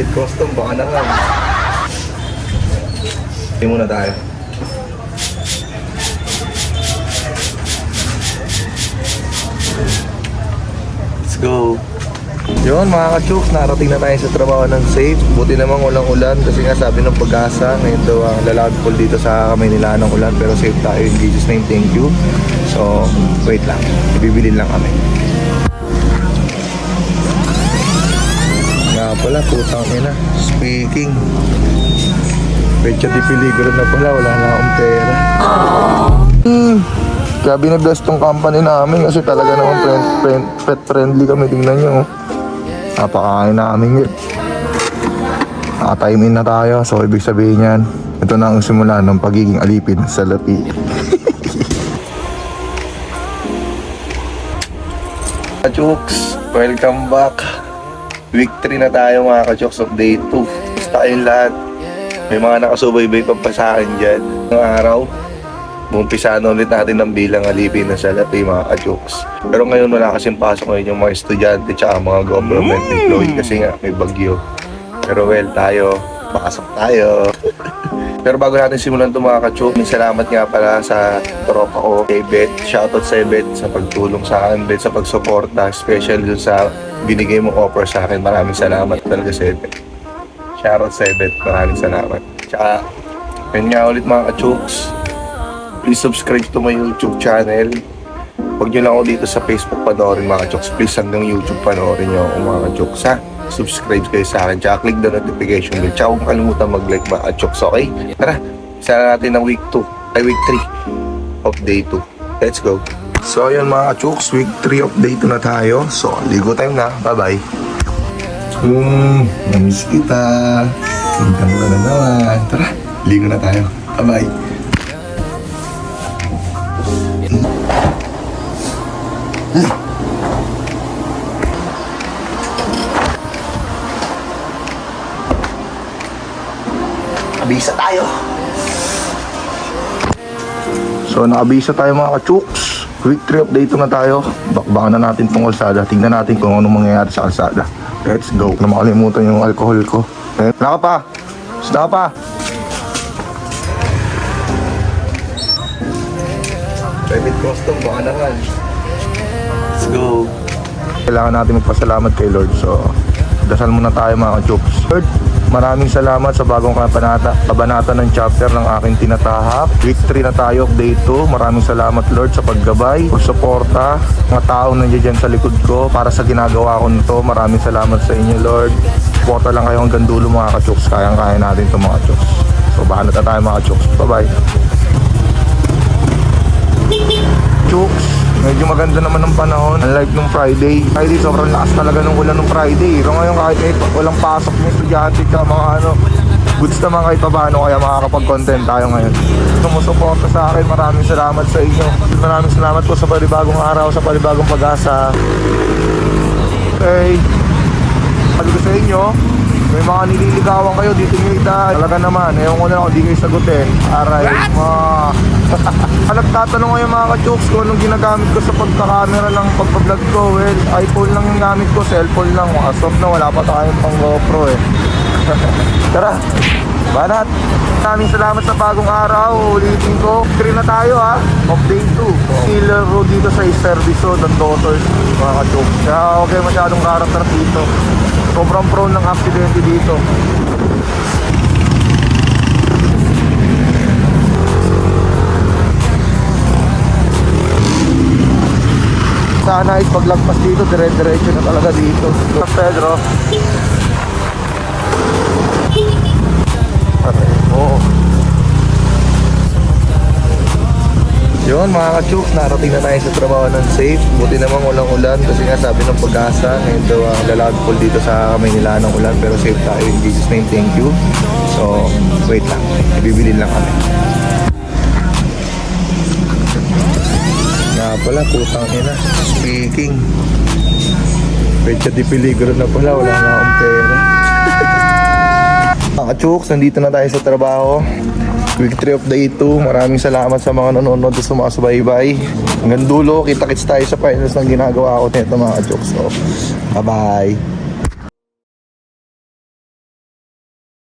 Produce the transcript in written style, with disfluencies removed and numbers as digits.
Private custom, baka naman. Hindi muna tayo. Let's go. Yun mga ka-chooks, narating na tayo sa trabaho ng safe. Buti namang walang ulan kasi nga sabi ng Pag-asa ngayon daw ang lalagpol dito sa Maynila ng ulan, pero safe tayo in Jesus name, thank you. So wait lang, ibibilin lang kami. Nga pala, putang ina, speaking Pecha di peligro na pala, wala na akong pera. Kaya binabless tong company namin kasi talaga naman pet friendly kami. Tingnan nyo, napakain namin yun. Time in na tayo, so ibig sabihin yan, ito na ang simula ng pagiging alipin sa lapi. Ka-chooks, welcome back. Week 3 na tayo mga ka-chooks of day 2. Basta kayong lahat. May mga nakasubaybay pa sa akin dyan. Ngayong araw, umpisa na ulit natin ng bilang alipin na sa lapi mga ka-chooks. Pero ngayon wala kasing pasok ngayon yung mga estudyante tsaka mga government employee kasi nga may bagyo. Pero well, tayo, pasok tayo. Pero bago natin simulan ito mga ka-chooks, salamat nga pala sa tropa ko kay Beth. Shoutout sa Beth sa pagtulong sa akin, Beth, sa pagsuporta, special dun sa binigay mong offer sa akin. Maraming salamat talaga sa Beth. Shoutout sa Beth, maraming salamat. Tsaka, yun nga ulit mga ka-chooks, please subscribe to my YouTube channel. Huwag nyo lang ako dito sa Facebook panoorin mga ka-chooks. Please hanggang YouTube panoorin nyo ako mga ka-chooks ha. Subscribe kayo sa akin, tsaka click the notification bell. Tsaka huwag kalimutan mag-like mga ka-chooks, okay? Tara, isa na natin ng week 3 of day 2. Let's go. So yun mga ka-chooks, week 3 of day 2 na tayo. So, ligo tayo na. Bye-bye. Namiss kita. Tingnan mo na naman. Tara, ligo na tayo. Bye-bye. Abisa tayo. So, nakabisa tayo mga ka-chooks. Week 3 update na tayo. Bakbakan na natin tong kalsada. Tingnan natin kung anong mangyayari sa kalsada. Let's go. Na makalimutan yung alcohol ko. Wala ka pa. Basta ka pa. Private custom, baka naman. Let's go. Kailangan natin magpasalamat kay Lord. So, dasal muna tayo mga ka-chooks. Lord, maraming salamat sa bagong kabanata ng chapter ng aking tinatahak. Week 3 na tayo, day 2. Maraming salamat Lord sa paggabay, pagsuporta, mga taong nandiyan sa likod ko para sa ginagawa ko nito. Maraming salamat sa inyo Lord. Suporta lang kayo hanggang dulo mga ka-chooks. Kayang-kaya natin ito mga ka-chooks. So bahala na tayo mga ka-chooks. Bye-bye. Chooks, medyo maganda naman ng panahon. Unlike nung Friday, sobrang lakas talaga ng ulan nung Friday. Pero ngayon kahit walang pasok ng estudyante ka, mga goods naman kahit paano, kaya makakapag-content tayo ngayon. Sumusuporta sa akin, maraming salamat sa inyo. Maraming salamat po sa panibagong araw, sa panibagong Pag-asa. Okay, sabi ko sa inyo, may mga nililigawan kayo dito nyo ita. Talaga naman, ewan ko na lang kung di kayo sagutin. Aray, nagtatanong ngayon mga ka-chooks kung anong ginagamit ko sa pagkakamera ng pagpa-vlog ko. Well, iPhone lang yung gamit ko, cellphone lang. As of na, wala pa tayong pang GoPro eh. Tara, banat. Maraming salamat sa bagong araw. Ulitin ko, 3 na tayo ha, of day 2. Killer road dito sa Serviso ng Daughters mga ka-chooks. Kaya okay masyadong karakter dito. Sobrang prone ng aksidente dito. Sana is paglagpas dito, dire-diretso na talaga dito. San Pedro. Oo. Yun mga ka-chooks, narating na tayo sa trabaho ng safe. Buti namang walang ulan kasi nga sabi ng Pag-asa ngayon daw ang lalagpol dito sa Maynila ng ulan, pero safe tayo in Jesus name, thank you. So wait lang, ibibilin lang kami. Nga pala, putang ina, speaking Pecha di peligro na pala, wala na akong pera. Mga ka-chooks, nandito na tayo sa trabaho. Week 3 of day 2. Maraming salamat sa mga nanonood at sumasubaybay. Hanggang dulo, kita-kits tayo sa finals ng ginagawa ko nito mga ka-chooks. So, bye-bye.